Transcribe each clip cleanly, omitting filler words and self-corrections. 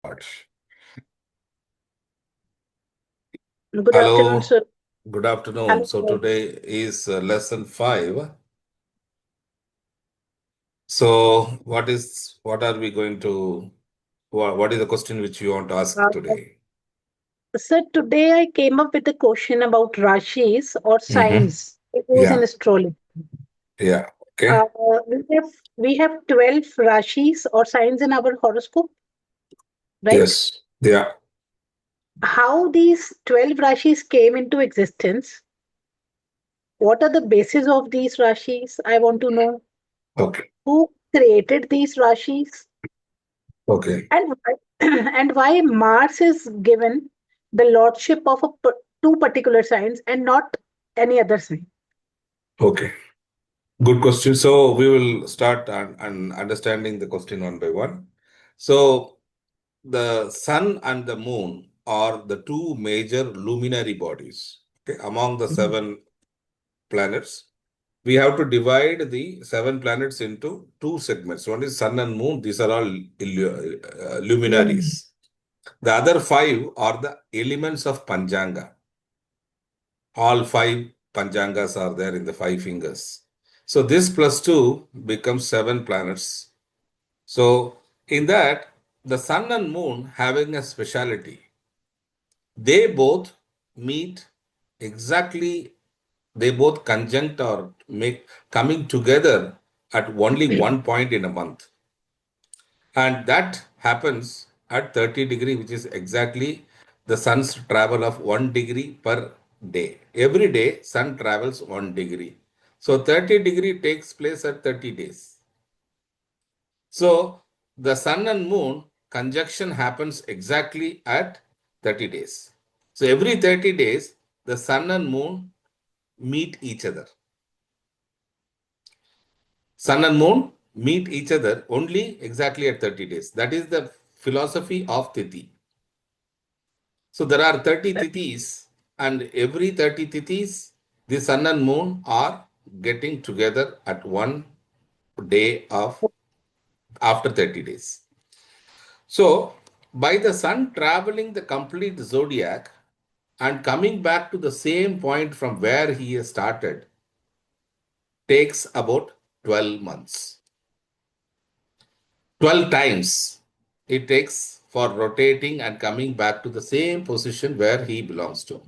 Start. Good afternoon, Hello, sir. good afternoon. Hello, So sir. today is lesson 5. So what are we going to what is the question which you want to ask Uh, today? Sir, today I came up with a question about Rashis or Mm-hmm. signs used in Yeah, astrology. yeah. Okay. Uh, we have 12 Rashis or signs in our horoscope, right? Yes. Yeah. How these 12 Rashis came into existence? What are the bases of these Rashis? I want to know Okay. who created these Rashis Okay. and why, and why Mars is given the lordship of two particular signs and not any other sign. Okay. Good question. So we will start and understanding the question one by one. So the sun and the moon are the two major luminary bodies, okay, among the seven planets. We have to divide the seven planets into two segments. One is sun and moon. These are all Mm. luminaries. The other five are the elements of Panchanga. All five Panchangas are there in the five fingers. So this plus two becomes seven planets. So in that, the sun and moon having a speciality. They both meet exactly, they both conjunct or make coming together at only one point in a month. And that happens at 30 degree, which is exactly the sun's travel of 1 degree per day. Every day, sun travels 1 degree. So 30 degree takes place at 30 days. So the sun and moon conjunction happens exactly at 30 days. So every 30 days, the sun and moon meet each other. Sun and moon meet each other only exactly at 30 days. That is the philosophy of Tithi. So there are 30 Tithis, and every 30 Tithis, the sun and moon are getting together at one day of after 30 days. So by the sun traveling the complete zodiac and coming back to the same point from where he has started takes about 12 months. 12 times it takes for rotating and coming back to the same position where he belongs to.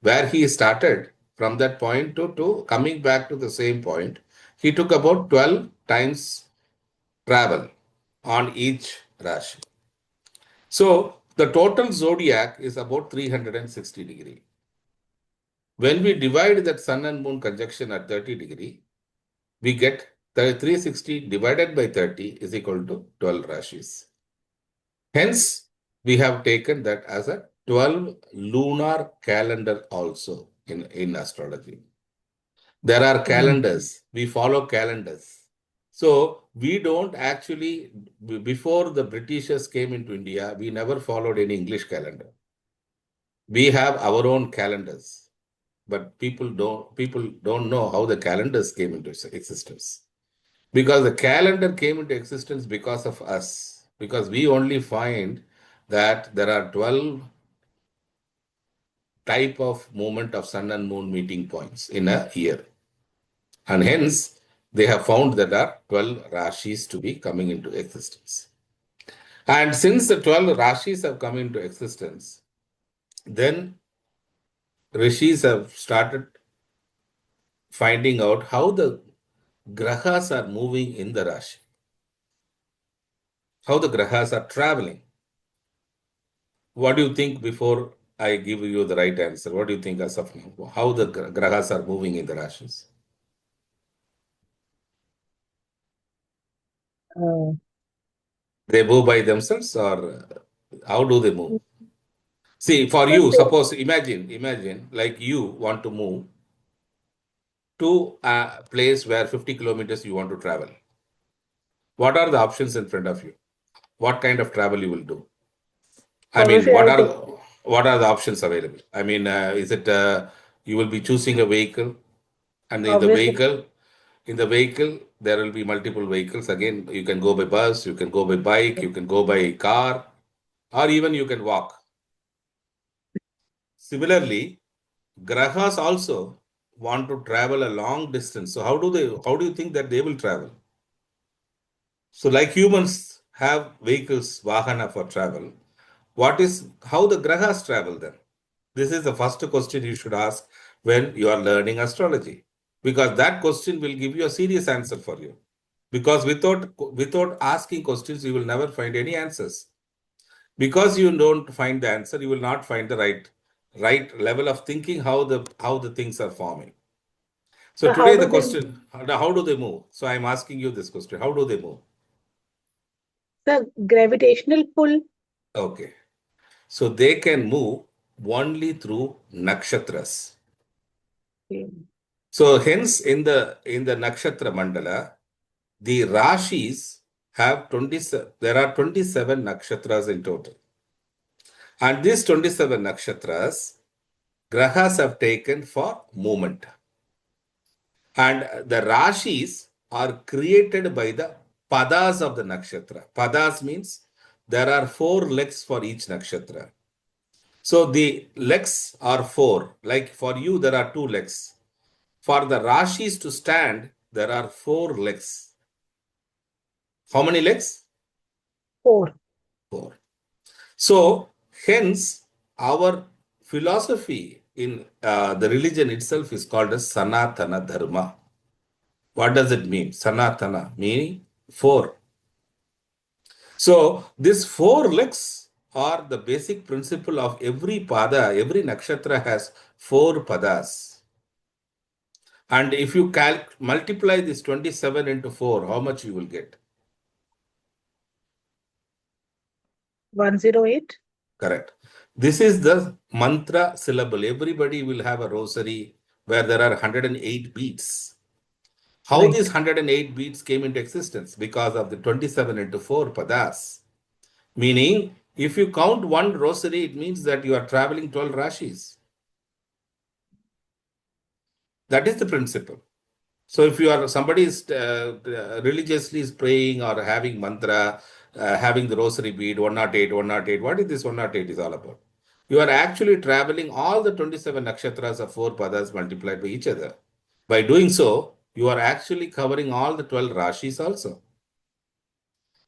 Where he started from that point to coming back to the same point, he took about 12 times travel on each Rashi. So the total zodiac is about 360 degree. When we divide that sun and moon conjunction at 30 degree, we get 360 divided by 30 is equal to 12 Rashis. Hence, we have taken that as a 12 lunar calendar also in astrology. There are Mm. calendars. We follow calendars. So we don't actually, before the Britishers came into India, we never followed any English calendar. We have our own calendars, but people don't know how the calendars came into existence. Because the calendar came into existence because of us. Because we only find that there are 12 type of movement of sun and moon meeting points in a year. And hence, they have found that there are 12 Rashis to be coming into existence. And since the 12 Rashis have come into existence, then Rishis have started finding out how the grahas are moving in the Rashi, how the grahas are traveling. What do you think before I give you the right answer? What do you think as of now? How the grahas are moving in the Rashis? Uh, They move by themselves or how do they move? See, for so you, they- suppose imagine like you want to move to a place where 50 kilometers you want to travel. What are the options in front of you? What kind of travel you will do? I mean, Obviously, what I'll are take. the options available? I mean, is it you will be choosing a vehicle, and Obviously, in the vehicle there will be multiple vehicles. Again, you can go by bus, you can go by bike, you can go by car. or even you can walk. Similarly, grahas also want to travel a long distance. So how do you think that they will travel? So like humans have vehicles, vahana for travel. How the grahas travel then? This is the first question you should ask when you are learning astrology, because that question will give you a serious answer for you. Because without asking questions, you will never find any answers. Because you don't find the answer, you will not find the right level of thinking how the things are forming. So So how today the do they, question, how do they move? So I'm asking you this question: how do they move? the gravitational pull? Okay, so they can move only through nakshatras. Okay. So hence in the nakshatra mandala, the Rashis have 27, there are 27 nakshatras in total. And these 27 nakshatras, grahas have taken for movement. And the Rashis are created by the padas of the nakshatra. Padas means there are four legs for each nakshatra. So the legs are four. Like for you, there are two legs. For the Rashis to stand, there are four legs. How many legs? Four. Four. So, hence, our philosophy in the religion itself is called as Sanatana Dharma. What does it mean? Sanatana meaning four. So, these four legs are the basic principle of every pada. Every nakshatra has four padas. And if you multiply this 27 into 4, how much you will get? 108. Correct. This is the mantra syllable. Everybody will have a rosary where there are 108 beats. How these Right. 108 beats came into existence? Because of the 27 into 4 padas. Meaning, if you count one rosary, it means that you are traveling 12 rashis. That is the principle. So if you are somebody is religiously is praying or having mantra, having the rosary bead 108, 108, what is this 108 is all about? You are actually traveling all the 27 nakshatras of four padas multiplied by each other. By doing so, you are actually covering all the 12 rashis also.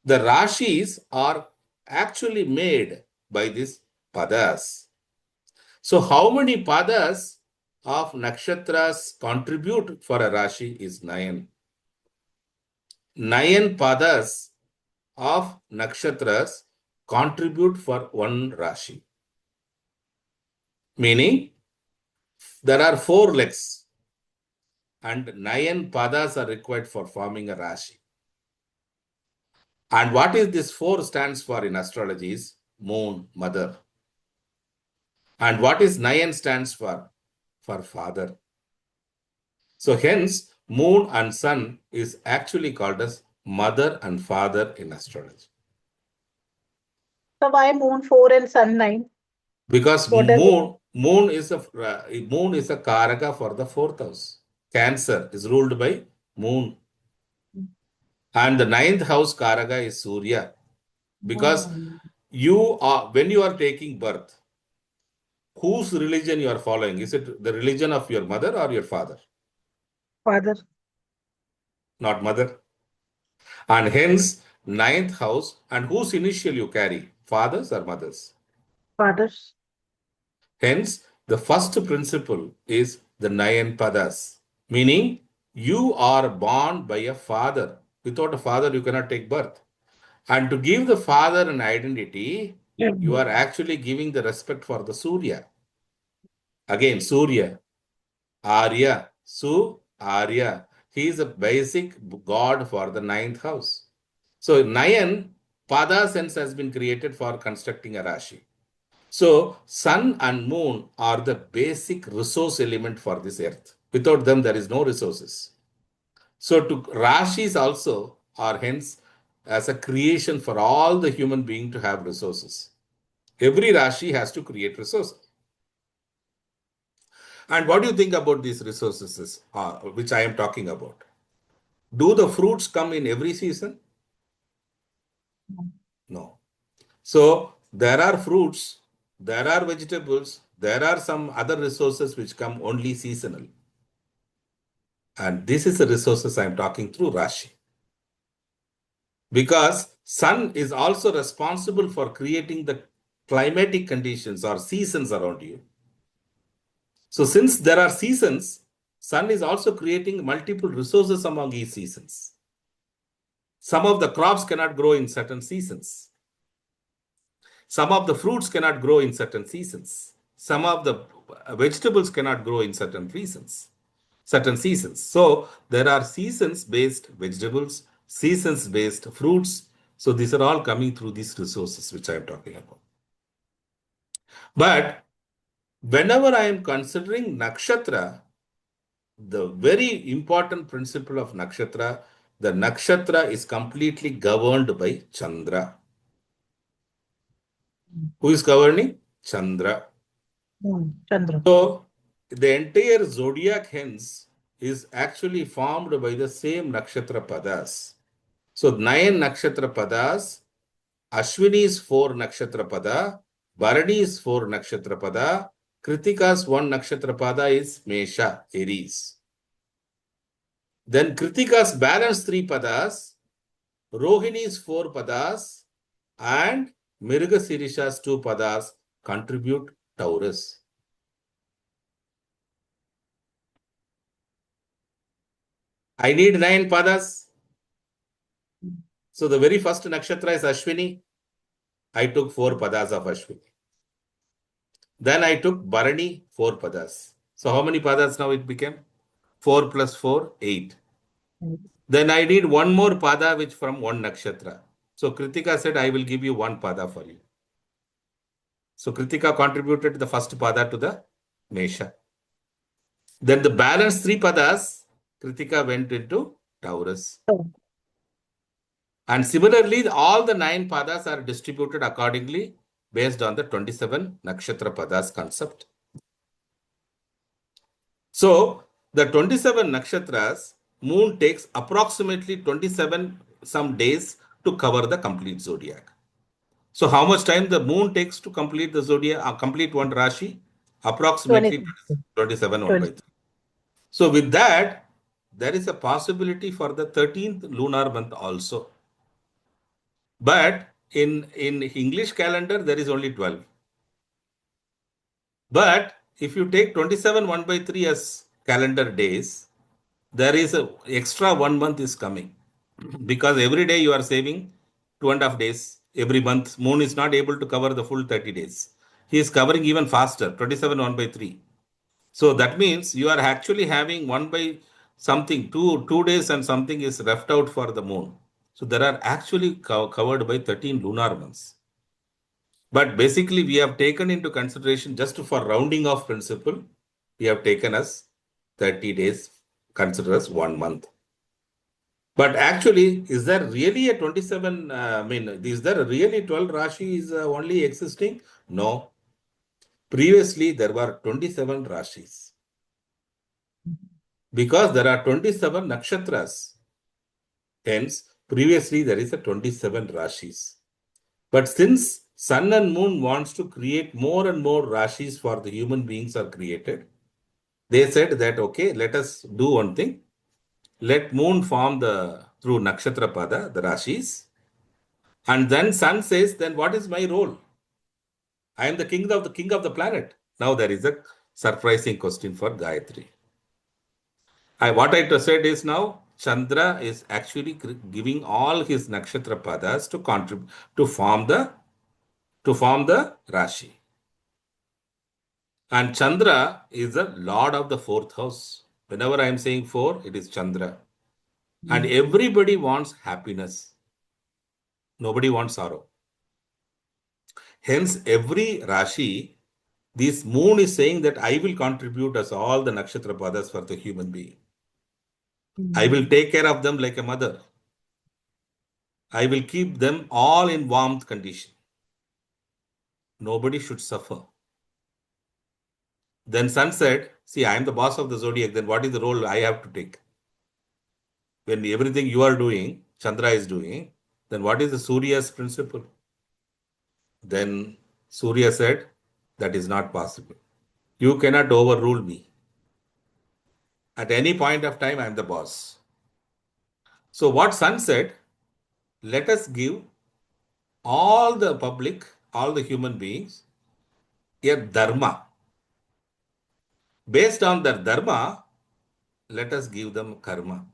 The rashis are actually made by these padas. So how many padas of nakshatras contribute for a rashi is 9. 9 padas of nakshatras contribute for one Rashi. Meaning, there are 4 legs and 9 padas are required for forming a Rashi. And what is this 4 stands for in astrology is moon, mother. And what is 9 stands for? For father. So hence, moon and sun is actually called as mother and father in astrology. So why moon 4 and sun 9? Because What does it? moon is a karaka for the fourth house. Cancer is ruled by moon, and the ninth house karaka is Surya. Because Um, you are when you are taking birth, whose religion you are following? Is it the religion of your mother or your father? Father. Not mother. And hence ninth house, and whose initial you carry? Fathers or mothers? Fathers. Hence, the first principle is the Nayan Padas, meaning you are born by a father. Without a father, you cannot take birth. And to give the father an identity, you are actually giving the respect for the Surya. Again, Surya, Arya, Arya. He is a basic god for the ninth house. So, Nayan Pada sense has been created for constructing a Rashi. So, sun and moon are the basic resource element for this earth. Without them, there is no resources. So, to Rashis also are hence as a creation for all the human being to have resources. Every Rashi has to create resources. And what do you think about these resources, which I am talking about? Do the fruits come in every season? No. So, there are fruits, there are vegetables, there are some other resources which come only seasonal. And this is the resources I'm talking through Rashi. Because sun is also responsible for creating the climatic conditions or seasons around you. So since there are seasons, sun is also creating multiple resources among these seasons. Some of the crops cannot grow in certain seasons. Some of the fruits cannot grow in certain seasons. Some of the vegetables cannot grow in certain seasons. So there are seasons-based vegetables, seasons-based fruits. So these are all coming through these resources which I am talking about. But whenever I am considering nakshatra, the very important principle of nakshatra, the nakshatra is completely governed by Chandra. Who is governing? Chandra. Chandra. So the entire zodiac hence is actually formed by the same nakshatra padas. So 9 nakshatra padas, Ashwini is 4 nakshatra pada, Bharani is 4 nakshatra pada, Kritika's 1 nakshatra pada is Mesha, Aries. Then Kritika's balance 3 padas, Rohini's 4 padas, and Mirgasirisha's 2 padas contribute Taurus. I need 9 padas. So the very first nakshatra is Ashwini. I took 4 padas of Ashwini. Then I took Bharani, 4 padas. So how many padas now it became? 4 plus 4, 8. Then I need one more pada which from one nakshatra. So Kritika said, I will give you one pada for you. So Kritika contributed the first pada to the Mesha. Then the balance 3 padas, Kritika went into Taurus. And similarly, all the 9 padas are distributed accordingly based on the 27 nakshatra padas concept. So the 27 nakshatras, moon takes approximately 27 some days to cover the complete zodiac. So how much time the moon takes to complete the zodiac, complete one Rashi? Approximately 27 1 by 3. So with that, there is a possibility for the 13th lunar month also. But in English calendar, there is only 12. But if you take 27 1 by 3 as calendar days, there is a extra 1 month is coming because every day you are saving 2.5 days every month. Moon is not able to cover the full 30 days. He is covering even faster, 27 1 by 3. So that means you are actually having 1 by something, 2 days and something is left out for the moon. So there are actually covered by 13 lunar months. But basically, we have taken into consideration just for rounding off principle, we have taken as 30 days, consider as 1 month. But actually, is there really a 27? Is there really 12 Rashis only existing? No. Previously, there were 27 Rashis. Because there are 27 nakshatras. Hence, previously, there is a 27 Rashis. But since sun and moon wants to create more and more Rashis for the human beings are created, they said that, okay, let us do one thing. Let moon form through nakshatra pada, the Rashis. And then sun says, then what is my role? I am the king of the planet. Now there is a surprising question for Gayatri. What I said is now Chandra is actually giving all his nakshatra padas to contribute to form the Rashi. And Chandra is the lord of the 4th house. Whenever I am saying 4, it is Chandra. And everybody wants happiness. Nobody wants sorrow. Hence, every Rashi, this moon is saying that I will contribute as all the nakshatra padas for the human being. I will take care of them like a mother. I will keep them all in warmth condition. Nobody should suffer. Then sun said, see, I am the boss of the zodiac. Then what is the role I have to take? When everything you are doing, Chandra is doing, then what is the Surya's principle? Then Surya said, that is not possible. You cannot overrule me. At any point of time, I am the boss. So what Sun said, let us give all the public, all the human beings, a dharma. Based on their dharma, let us give them karma.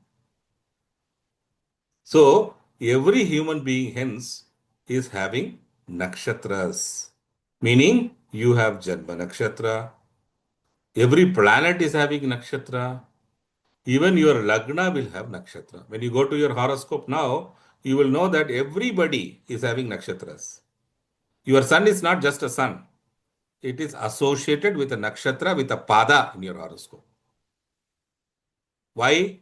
So every human being hence is having nakshatras. Meaning you have Janma nakshatra. Every planet is having nakshatra. Even your lagna will have nakshatra. When you go to your horoscope now, you will know that everybody is having nakshatras. Your sun is not just a sun. It is associated with a nakshatra, with a pada in your horoscope. Why?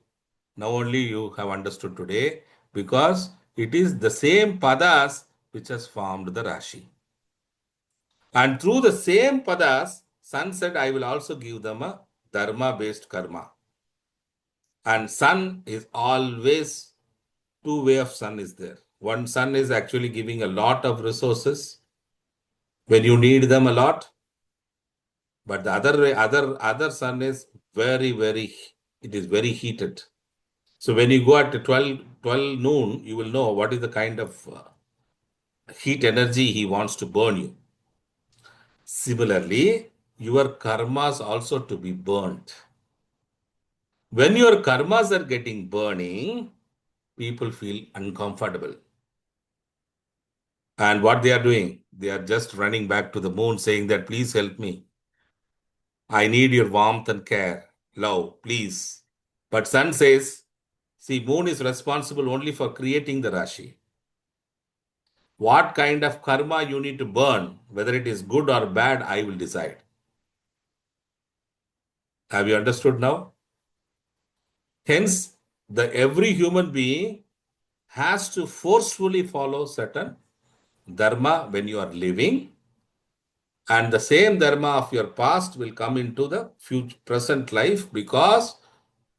Now only you have understood today, because it is the same padas which has formed the Rashi. And through the same padas, Sun said, I will also give them a dharma based karma. And Sun is always two way of Sun is there. One Sun is actually giving a lot of resources when you need them a lot. But the other way, other Sun is very, it is very heated. So when you go at 12 noon, you will know what is the kind of heat energy he wants to burn you. Similarly, your karmas also to be burnt. When your karmas are getting burning, people feel uncomfortable. And what they are doing, they are just running back to the moon saying that, please help me. I need your warmth and care, love, please. But Sun says, see, moon is responsible only for creating the Rashi. What kind of karma you need to burn, whether it is good or bad, I will decide. Have you understood now? Hence, the every human being has to forcefully follow certain dharma when you are living, and the same dharma of your past will come into the future present life, because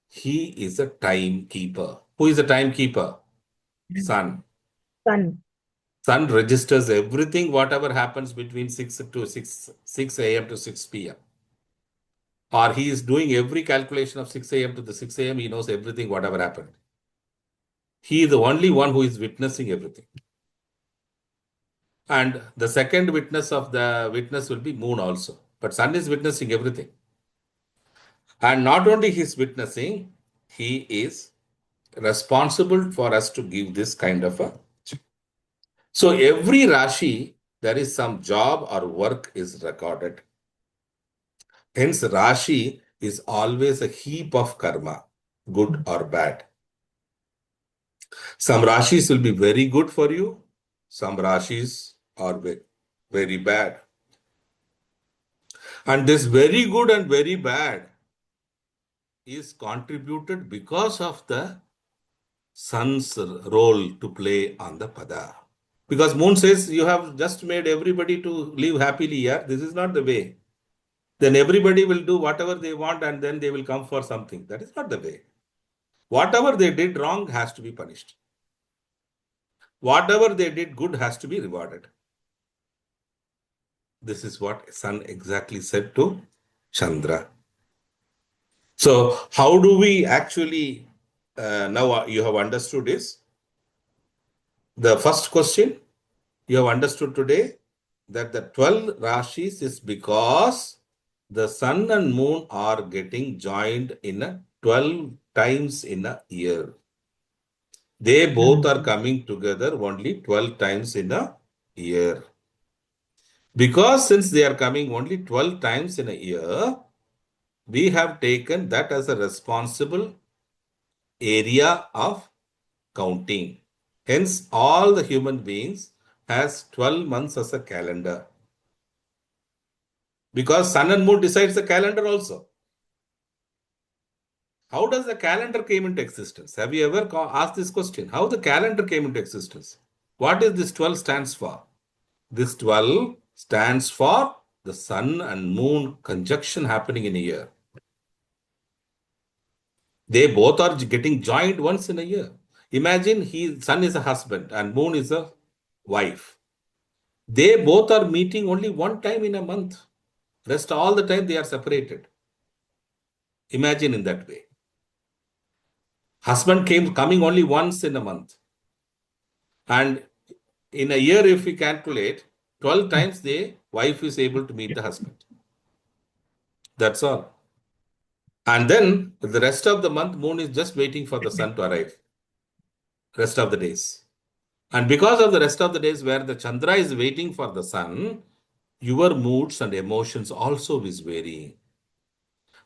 he is a timekeeper. Who is a timekeeper? Sun. Sun. Sun registers everything, whatever happens between 6 a.m. to 6 p.m. Or he is doing every calculation of 6 a.m. to the 6 a.m. He knows everything, whatever happened. He is the only one who is witnessing everything. And the second witness of the witness will be moon also. But Sun is witnessing everything. And not only he is witnessing, he is responsible for us to give this kind of a. So every Rashi, there is some job or work is recorded. Hence, Rashi is always a heap of karma, good or bad. Some Rashis will be very good for you. Some Rashis are very bad. And this very good and very bad is contributed because of the Sun's role to play on the pada. Because moon says you have just made everybody to live happily here. This is not the way. Then everybody will do whatever they want and then they will come for something. That is not the way. Whatever they did wrong has to be punished. Whatever they did good has to be rewarded. This is what Sun exactly said to Chandra. So how do we actually, now you have understood is, the first question you have understood today, that the 12 Rashis is because the sun and moon are getting joined in a 12 times in a year. They both are coming together only 12 times in a year. Because since they are coming only 12 times in a year, we have taken that as a responsible area of counting. Hence, all the human beings has 12 months as a calendar. Because sun and moon decides the calendar also. How does the calendar came into existence? Have you ever asked this question? How the calendar came into existence? What is this 12 stands for? This 12 stands for the sun and moon conjunction happening in a year. They both are getting joined once in a year. Imagine sun is a husband and moon is a wife. They both are meeting only one time in a month. Rest all the time they are separated. Imagine in that way. Husband came coming only once in a month. And in a year, if we calculate, 12 times the wife is able to meet the husband. That's all. And then the rest of the month, moon is just waiting for the sun to arrive. Rest of the days. And because of the rest of the days where the Chandra is waiting for the sun, your moods and emotions also is varying.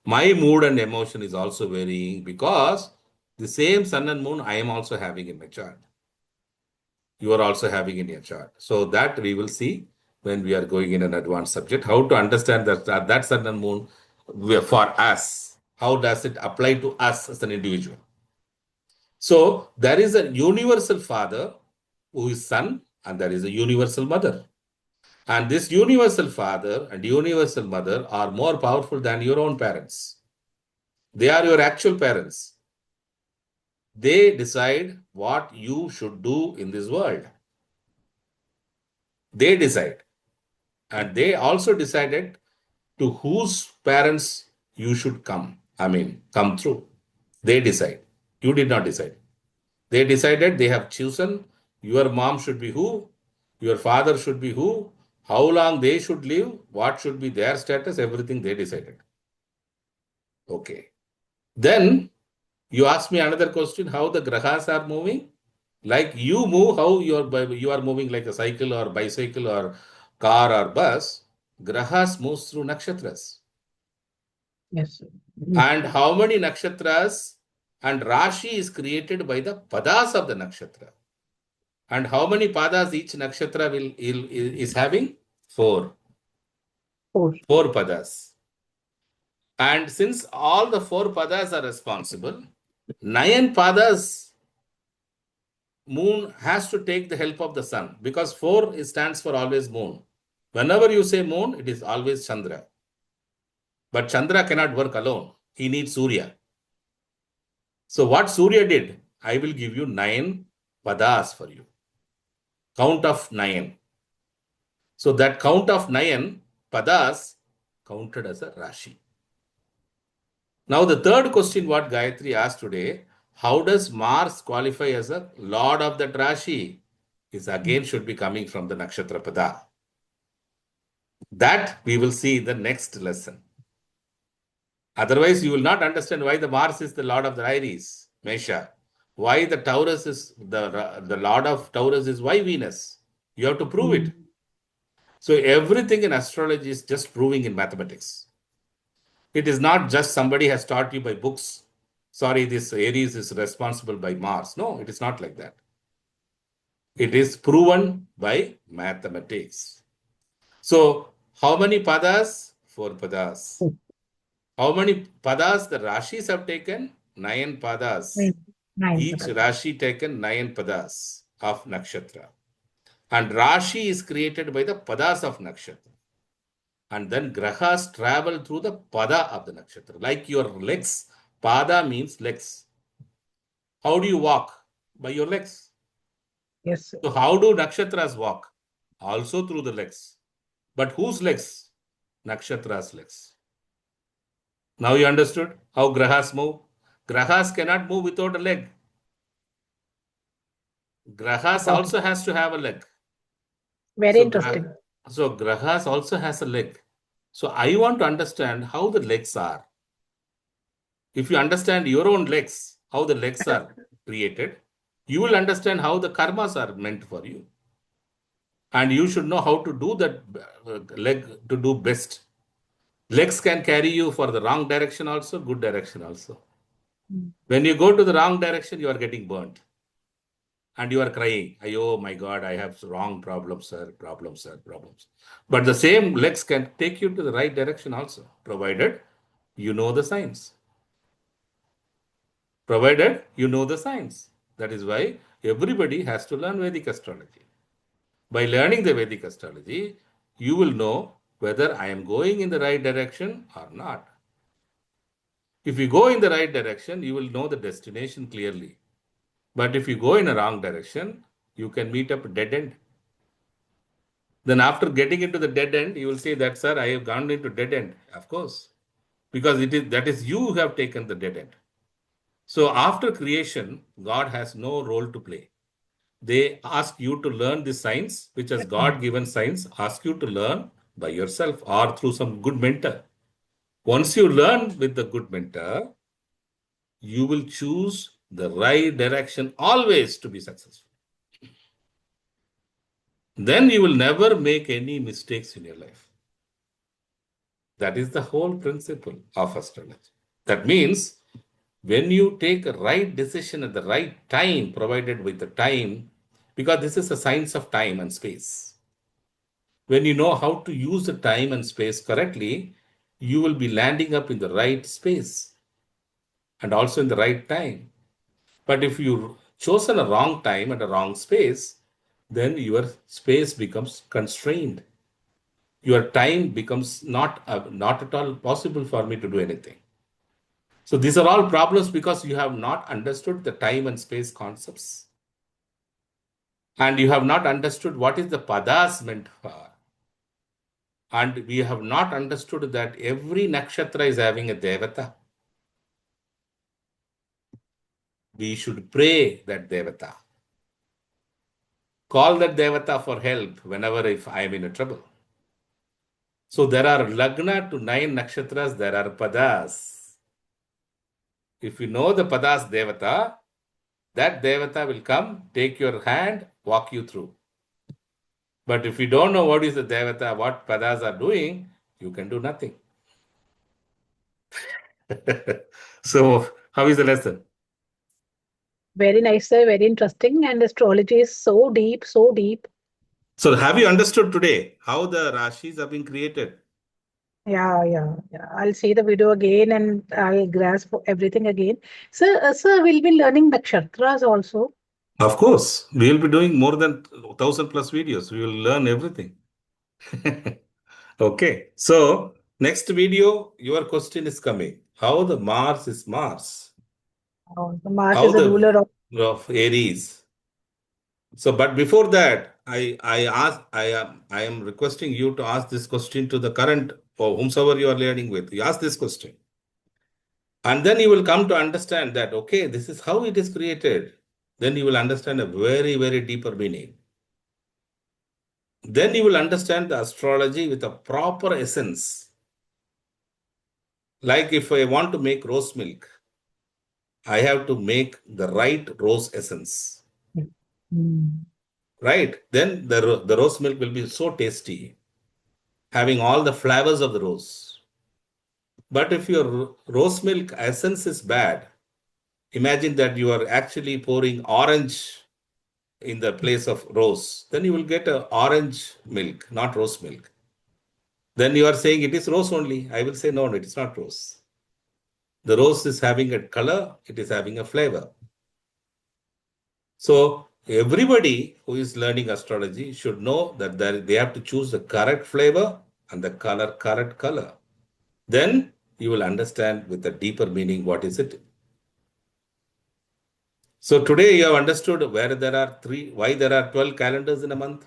My mood and emotion is also varying because the same sun and moon I am also having in my chart. You are also having in your chart. So that we will see when we are going in an advanced subject, how to understand that sun and moon for us. How does it apply to us as an individual? So there is a universal father who is sun, and there is a universal mother. And this universal father and universal mother are more powerful than your own parents. They are your actual parents. They decide what you should do in this world. They decide. And they also decided to whose parents you should come through. They decide. You did not decide. They decided, they have chosen your mom should be who, your father should be who, how long they should live, what should be their status, everything they decided. Okay. Then you ask me another question, how the grahas are moving? Like you move, how you are moving like a cycle or bicycle or car or bus. Grahas moves through nakshatras. Yes, sir. And how many nakshatras? And Rashi is created by the padas of the nakshatra. And how many padas each nakshatra is having? Four. Four. Four padas. And since all the four padas are responsible, nine padas moon has to take the help of the sun because four stands for always moon. Whenever you say moon, it is always Chandra. But Chandra cannot work alone. He needs Surya. So what Surya did, I will give you nine padas for you. Count of nine. So that count of nine padas counted as a Rashi. Now the third question what Gayatri asked today, how does Mars qualify as a Lord of that Rashi? Is again should be coming from the Nakshatra Pada. That we will see in the next lesson. Otherwise, you will not understand why the Mars is the Lord of the Aries, Mesha. Why the Taurus is the Lord of Taurus is why Venus. You have to prove it. So everything in astrology is just proving in mathematics. It is not just somebody has taught you by books. Sorry, this Aries is responsible by Mars. No, it is not like that. It is proven by mathematics. So, how many padas? Four padas. How many padas the Rashis have taken? Nine padas. Nine. Each Rashi taken nine padas of nakshatra. And Rashi is created by the padas of nakshatra. And then grahas travel through the pada of the nakshatra. Like your legs, pada means legs. How do you walk? By your legs. Yes, sir. So how do nakshatras walk? Also through the legs. But whose legs? Nakshatra's legs. Now you understood how grahas move? Grahas cannot move without a leg. Grahas Got it. also has to have a leg. Very interesting. So grahas also has a leg. So I want to understand how the legs are. If you understand your own legs, how the legs are created, you will understand how the karmas are meant for you. And you should know how to do that leg to do best. Legs can carry you for the wrong direction also, good direction also. When you go to the wrong direction, you are getting burnt. And you are crying, oh my God, I have wrong problems, sir, problems, sir, problems. But the same legs can take you to the right direction also, provided you know the science. Provided you know the science. That is why everybody has to learn Vedic astrology. By learning the Vedic astrology, you will know whether I am going in the right direction or not. If you go in the right direction, you will know the destination clearly. But if you go in a wrong direction, you can meet up a dead end. Then after getting into the dead end, you will say that, sir, I have gone into dead end. Of course, because it is that is you who have taken the dead end. So after creation, God has no role to play. They ask you to learn the science, which is God given science, ask you to learn by yourself or through some good mentor. Once you learn with the good mentor, you will choose the right direction always to be successful. Then you will never make any mistakes in your life. That is the whole principle of astrology. That means when you take a right decision at the right time, provided with the time, because this is a science of time and space. When you know how to use the time and space correctly, you will be landing up in the right space and also in the right time. But if you chosen a wrong time and a wrong space, then your space becomes constrained. Your time becomes not at all possible for me to do anything. So these are all problems because you have not understood the time and space concepts. And you have not understood what is the padas meant for. And we have not understood that every nakshatra is having a devata. We should pray that devata. Call that devata for help whenever if I am in a trouble. So there are lagna to 9 nakshatras, there are padas. If you know the padas devata, that devata will come, take your hand, walk you through. But if you don't know what is the devata, what padas are doing, you can do nothing. So, how is the lesson? Very nice, sir. Very interesting. And astrology is so deep, so deep. So, have you understood today how the Rashis have been created? Yeah, yeah, yeah. I'll see the video again and I'll grasp everything again. Sir, we'll be learning nakshatras also. Of course, we will be doing more than 1,000 plus videos. We will learn everything. Okay. So, next video, your question is coming. How the Mars is Mars? The Mars How is the the ruler of Aries? So, but before that, I am requesting you to ask this question to the current or whomsoever you are learning with. You ask this question. And then you will come to understand that, okay, this is how it is created. Then you will understand a very, very deeper meaning. Then you will understand the astrology with a proper essence. Like if I want to make rose milk, I have to make the right rose essence, of. Mm. right? Then the rose milk will be so tasty, having all the flavors of the rose. But if your rose milk essence is bad, imagine that you are actually pouring orange in the place of rose, then you will get a orange milk, not rose milk. Then you are saying it is rose only. I will say no, it is not rose. The rose is having a color, it is having a flavor. So everybody who is learning astrology should know that they have to choose the correct flavor and the color, correct color. Then you will understand with a deeper meaning what is it. So today you have understood where there are why there are 12 calendars in a month,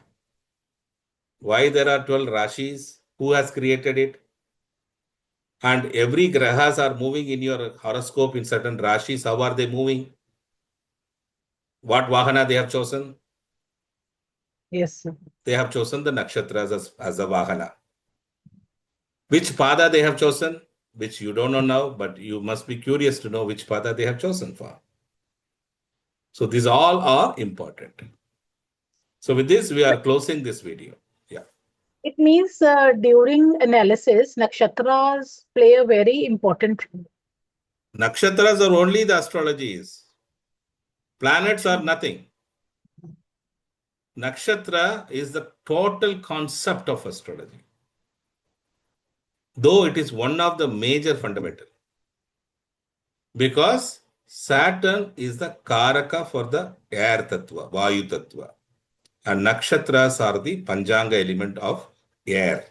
why there are 12 Rashis, who has created it, and every grahas are moving in your horoscope in certain Rashis. How are they moving? What Vahana they have chosen? Yes, sir. They have chosen the nakshatras as a Vahana. Which pada they have chosen? Which you don't know now, but you must be curious to know which pada they have chosen for. So these all are important. So with this, we are closing this video. Yeah. It means during analysis, nakshatras play a very important role. Nakshatras are only the astrologies. Planets are nothing. Nakshatra is the total concept of astrology, though it is one of the major fundamental. Because Saturn is the Karaka for the air tattva, Vayu tattva. And nakshatras are the Panchanga element of air.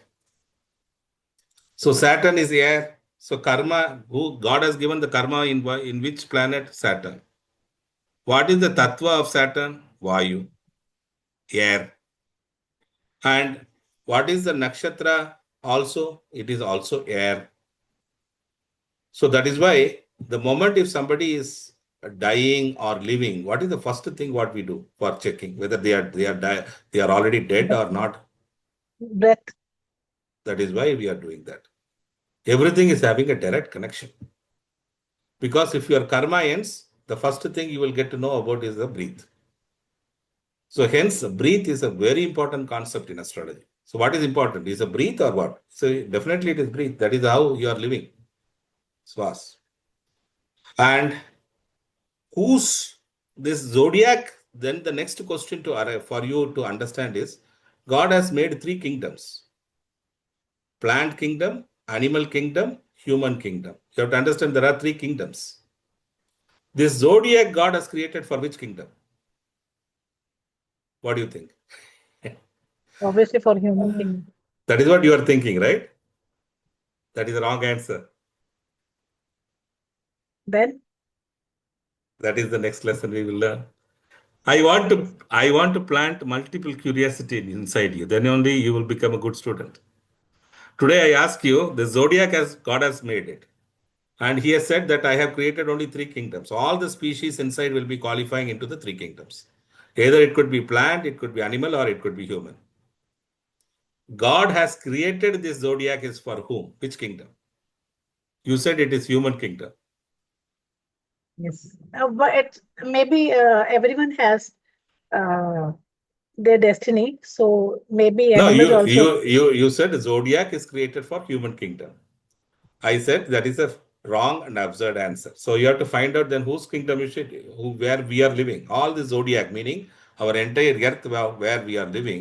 So Saturn is air. So karma, who God has given the karma in which planet? Saturn. What is the tattva of Saturn? Vayu, air. And What is the nakshatra also? It is also air. So that is why the moment if somebody is dying or living, what is the first thing what we do for checking whether they are already dead or not? Breath. That is why we are doing that. Everything is having a direct connection. Because if your karma ends, the first thing you will get to know about is the breath. So hence, breath is a very important concept in astrology. So what is important? Is a breath or what? So definitely it is breath. That is how you are living. Swas. And whose this zodiac? Then the next question to arrive for you to understand is, God has made three kingdoms: plant kingdom, animal kingdom, human kingdom. You have to understand there are three kingdoms. This zodiac God has created for which kingdom? What do you think? Obviously for human being. That is what you are thinking, right? That is the wrong answer. Then That is the next lesson we will learn. I want to plant multiple curiosity inside you. Then only you will become a good student. Today I ask you, the zodiac as God has made it. And he has said that I have created only three kingdoms. All the species inside will be qualifying into the three kingdoms. Either it could be plant, it could be animal, or it could be human. God has created this zodiac is for whom? Which kingdom? You said it is human kingdom. yes, but it maybe everyone has uh, their destiny. So maybe No, animals also. you said zodiac is created for human kingdom. I said that is a wrong and absurd answer. So you have to find out then whose kingdom is it, where we are living. All the zodiac, meaning our entire earth where we are living.